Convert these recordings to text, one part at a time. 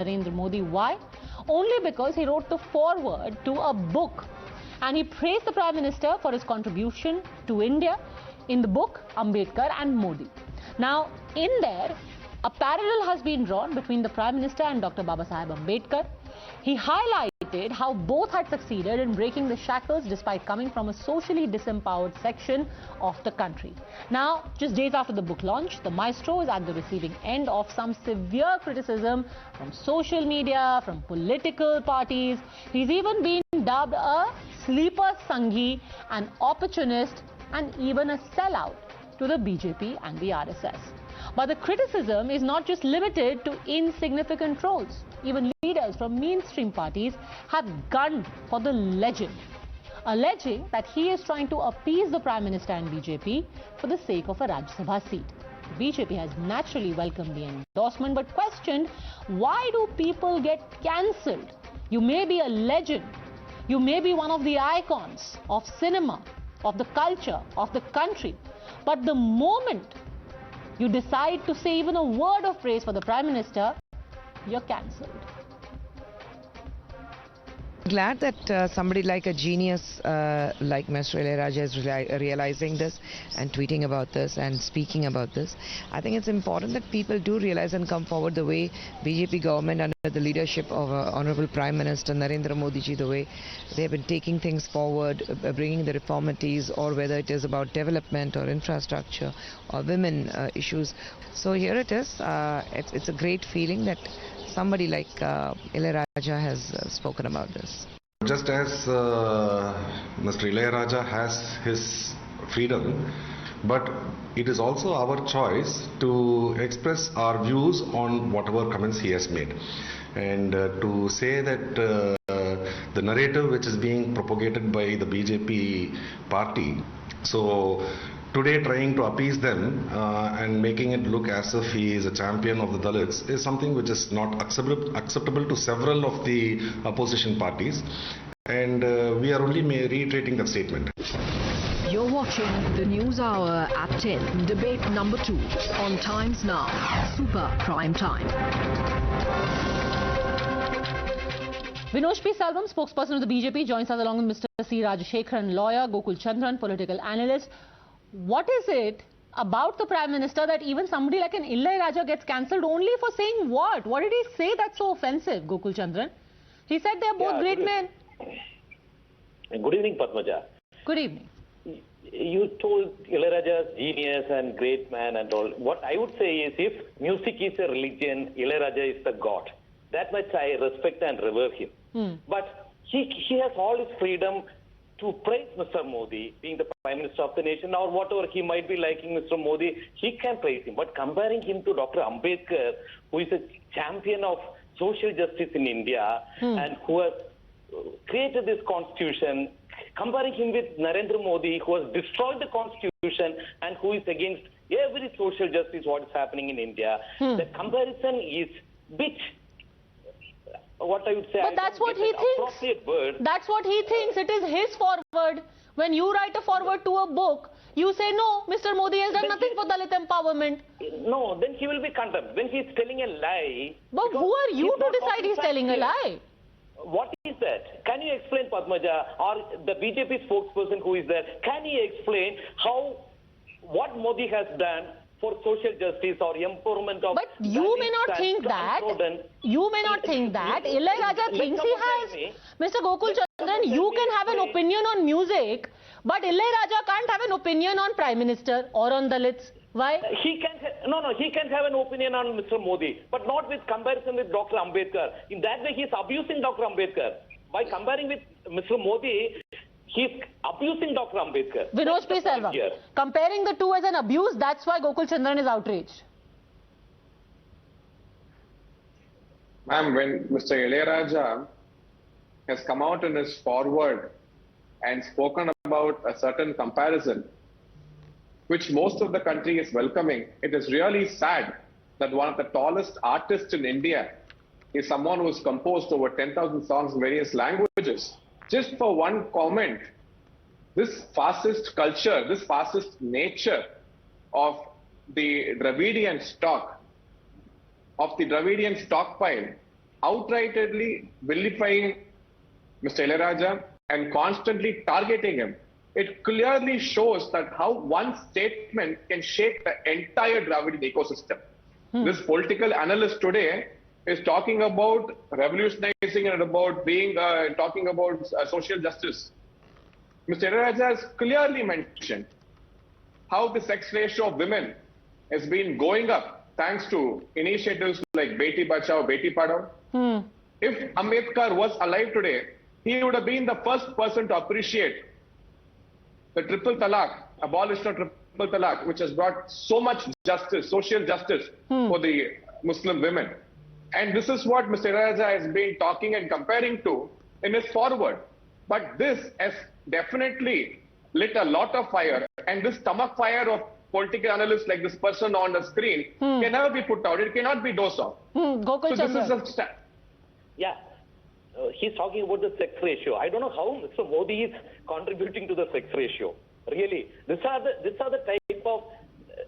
Narendra Modi. Why? Only because he wrote the foreword to a book and he praised the Prime Minister for his contribution to India in the book Ambedkar and Modi. Now, in there, a parallel has been drawn between the Prime Minister and Dr. Babasaheb Ambedkar. He highlighted how both had succeeded in breaking the shackles despite coming from a socially disempowered section of the country. Now, just days after the book launch, the maestro is at the receiving end of some severe criticism from social media, from political parties. He's even been dubbed a sleeper Sanghi, an opportunist, and even a sellout to the BJP and the RSS. But the criticism is not just limited to insignificant trolls. Even leaders from mainstream parties have gunned for the legend, alleging that he is trying to appease the Prime Minister and BJP for the sake of a Rajya Sabha seat. The BJP has naturally welcomed the endorsement but questioned, why do people get cancelled? You may be a legend, you may be one of the icons of cinema, of the culture, of the country, but the moment you decide to say even a word of praise for the Prime Minister, you're cancelled. Glad that somebody like a genius like Mr. Ilaiyaraaja is realizing this and tweeting about this and speaking about this. I think it's important that people do realize and come forward the way BJP government under the leadership of Honorable Prime Minister Narendra Modi ji, the way they have been taking things forward, bringing the reformities, or whether it is about development or infrastructure or women issues. So here it is. It's a great feeling that somebody like Ilaiyaraaja has spoken about this. Just as Mr. Ilaiyaraaja has his freedom, but it is also our choice to express our views on whatever comments he has made. And to say that the narrative which is being propagated by the BJP party, so today trying to appease them and making it look as if he is a champion of the Dalits is something which is not acceptable to several of the opposition parties, and we are only reiterating that statement. You're watching the News Hour at 10, debate number 2 on Times Now, Super Prime Time. Vinod P. Salvam, spokesperson of the BJP, joins us along with Mr. C. Rajashekharan, lawyer, Gokul Chandran, political analyst. What is it about the Prime Minister that even somebody like an Ilayiraaja gets cancelled only for saying what? What did he say that's so offensive, Gokul Chandran? He said they're both great men. Good evening, Padmaja. Good evening. You told Ilayiraaja genius and great man and all. What I would say is, if music is a religion, Ilayiraaja is the god. That much I respect and revere him. But he has all his freedom to praise Mr. Modi, being the Prime Minister of the nation, or whatever he might be liking Mr. Modi, he can praise him. But comparing him to Dr. Ambedkar, who is a champion of social justice in India and who has created this constitution, comparing him with Narendra Modi, who has destroyed the constitution and who is against every social justice what is happening in India, the comparison is bit, what I would say, but that's what he thinks. That's what he thinks. It is his foreword. When you write a foreword to a book, you say, no, Mr. Modi has done nothing for Dalit empowerment. No, then he will be condemned. When he is telling a lie... But who are you to decide he's telling a lie? What is that? Can you explain, Padmaja, or the BJP spokesperson who is there, can he explain what Modi has done for social justice or empowerment of... But you may not think that. You may not think that. Ilayiraaja thinks he has. Mr. Gokul Chandran, you can have an opinion on music, but Ilayiraaja can't have an opinion on Prime Minister or on Dalits. Why? He can have an opinion on Mr. Modi, but not with comparison with Dr. Ambedkar. In that way, he is abusing Dr. Ambedkar. By comparing with Mr. Modi, he's abusing Dr. Ambedkar. Vinod P. Selvam, comparing the two as an abuse, that's why Gokul Chandran is outraged. Ma'am, when Mr. Ilaiyaraaja has come out in his foreword and spoken about a certain comparison, which most of the country is welcoming, it is really sad that one of the tallest artists in India is someone who has composed over 10,000 songs in various languages. Just for one comment, this fascist culture, this fascist nature of the Dravidian stock, of the Dravidian stockpile, outrightly vilifying Mr. Ilaiyaraaja and constantly targeting him, it clearly shows that how one statement can shake the entire Dravidian ecosystem. This political analyst today is talking about revolutionizing and about being talking about social justice. Mr. Ilayiraaja has clearly mentioned how the sex ratio of women has been going up thanks to initiatives like Beti Bachao, Beti Padhao. If Ambedkar was alive today, he would have been the first person to appreciate the triple talaq, abolition of triple talaq, which has brought so much justice, social justice for the Muslim women. And this is what Mr. Ilayiraaja has been talking and comparing to in his foreword. But this has definitely lit a lot of fire, and this stomach fire of political analysts like this person on the screen can never be put out. It cannot be dosed off. So this is a he's talking about the sex ratio. I don't know how Mr. Modi is contributing to the sex ratio. Really, these are the type of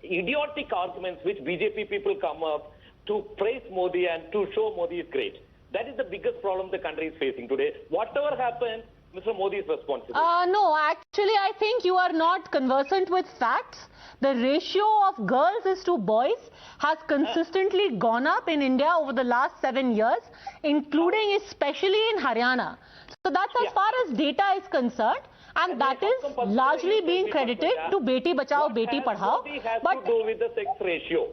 idiotic arguments which BJP people come up to praise Modi and to show Modi is great. That is the biggest problem the country is facing today. Whatever happens, Mr. Modi is responsible. No, actually, I think you are not conversant with facts. The ratio of girls is to boys has consistently gone up in India over the last 7 years, including especially in Haryana. So that's as far as data is concerned, and that is largely being credited to Beti Bachao, Beti Padhao. But to do with the sex ratio.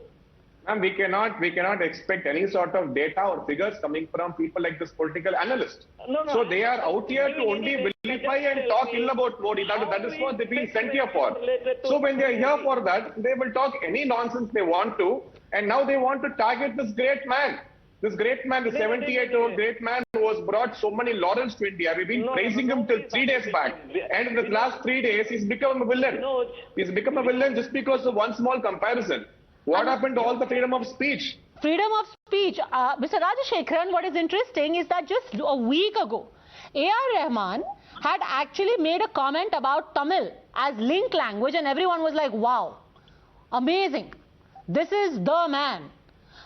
Ma'am, we cannot expect any sort of data or figures coming from people like this political analyst. So they are out here to only vilify and talk ill about Modi. That is what they've been sent here for. So when they are here for that, they will talk any nonsense they want to. And now they want to target this great man. This great man, the 78-year-old great man who has brought so many laurels to India. We've been praising him till 3 days back. And in the last 3 days, he's become a villain. He's become a villain just because of one small comparison. What happened to all the freedom of speech? Freedom of speech. Mr. Rajashekharan, what is interesting is that just a week ago, A.R. Rahman had actually made a comment about Tamil as link language, and everyone was like, wow, amazing. This is the man.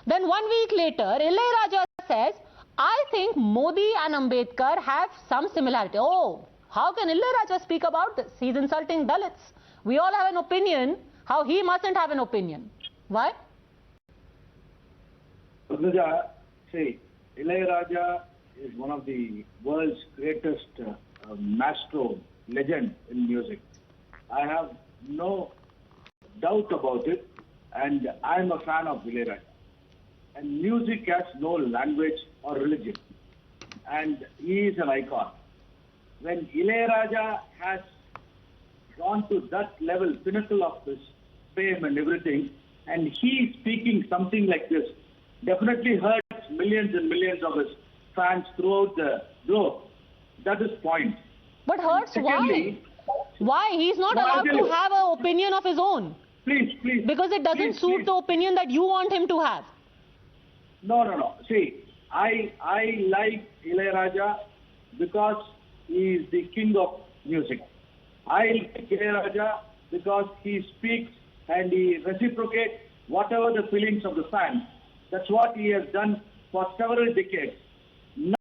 Then 1 week later, Ilayiraaja says, I think Modi and Ambedkar have some similarity. Oh, how can Ilayiraaja speak about this? He's insulting Dalits. We all have an opinion. How he mustn't have an opinion? Why? Padmaja, see, Ilaiyaraaja is one of the world's greatest maestro, legend in music. I have no doubt about it, and I'm a fan of Ilaiyaraaja. And music has no language or religion, and he is an icon. When Ilaiyaraaja has gone to that level, pinnacle of his fame and everything, and he speaking something like this definitely hurts millions and millions of his fans throughout the globe. That is point. But hurts Secondly, why? Why? He's not allowed to have an opinion of his own. Please. Because it doesn't suit the opinion that you want him to have. No. See, I like Ilaiyaraaja because he is the king of music. I like Ilaiyaraaja because he speaks and he reciprocates whatever the feelings of the fans. That's what he has done for several decades.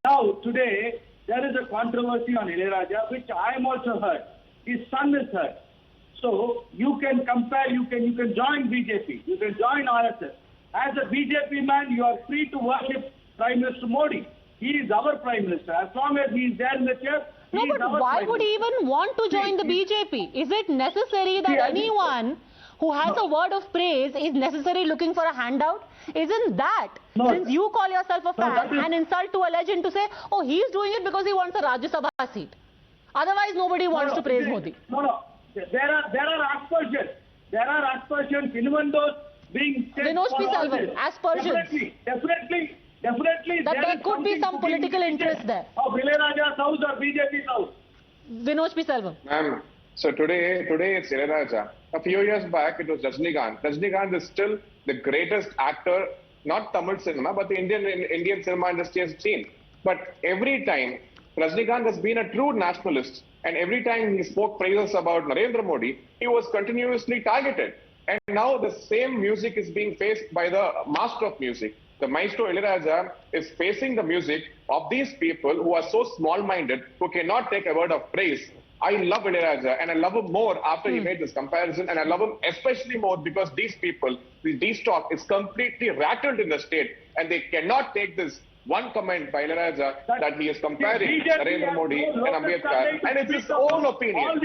Now, today, there is a controversy on Ilaiyaraaja, which I am also hurt. His son is hurt. So, you can compare, you can join BJP, you can join RSS. As a BJP man, you are free to worship Prime Minister Modi. He is our Prime Minister. As long as he is there in the chair, no, but why would he even want to join the BJP? Is it necessary that anyone who has a word of praise is necessarily looking for a handout? Isn't that, since you call yourself a fan, an insult to a legend to say, oh, he's doing it because he wants a Rajya Sabha seat. Otherwise, nobody wants to praise Modi. No. There are aspersions. There are aspersions, even those being said aspersions. Definitely. That there could be some political interest there. Of Ilayiraaja's house or BJP's house. Vinod P. Selvam. Ma'am, so today it's Ilayiraaja. A few years back, it was Rajnikant. Rajnikant is still the greatest actor, not Tamil cinema, but the Indian cinema industry has seen. But every time, Rajnikant has been a true nationalist. And every time he spoke praises about Narendra Modi, he was continuously targeted. And now the same music is being faced by the master of music. the maestro Ilayiraaja is facing the music of these people who are so small-minded, who cannot take a word of praise. I love Ilayiraaja, and I love him more after he made this comparison, and I love him especially more because these people, this talk is completely rattled in the state, and they cannot take this one comment by Ilayiraaja that he is comparing Narendra Modi and Ambedkar, and it's his own opinion.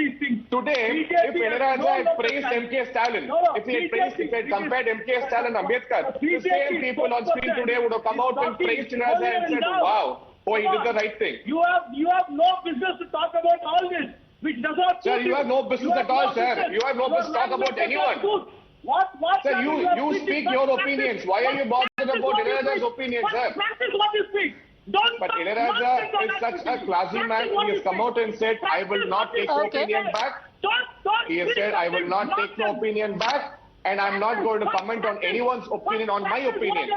Today, if Ilayiraaja had praised M.K. Stalin, if he had compared M.K. Stalin and Ambedkar, the same people on screen today would have come out and praised Ilayiraaja and said, wow, oh, he did the right thing. You have no business to talk about all this, which does not... Sir, you have no business at all, sir. You have no business to talk about anyone. Sir, you speak your opinions. Why are you bothered about Ilayiraaja's opinion, sir? Practice what you speak. But Ilayiraaja is such a classy man. He has come out and said, I will not take no opinion back. He has said, I will not take no opinion back, and I'm not going to comment on anyone's opinion on my opinion.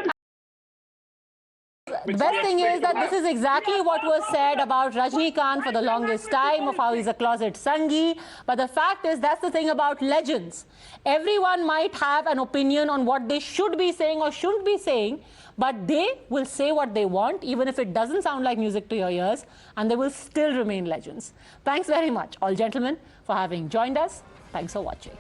The best thing is that this is exactly what was said about Rajnikant for the longest time, of how he's a closet Sangi. But the fact is, that's the thing about legends. Everyone might have an opinion on what they should be saying or shouldn't be saying, but they will say what they want, even if it doesn't sound like music to your ears, and they will still remain legends. Thanks very much, all gentlemen, for having joined us. Thanks for watching.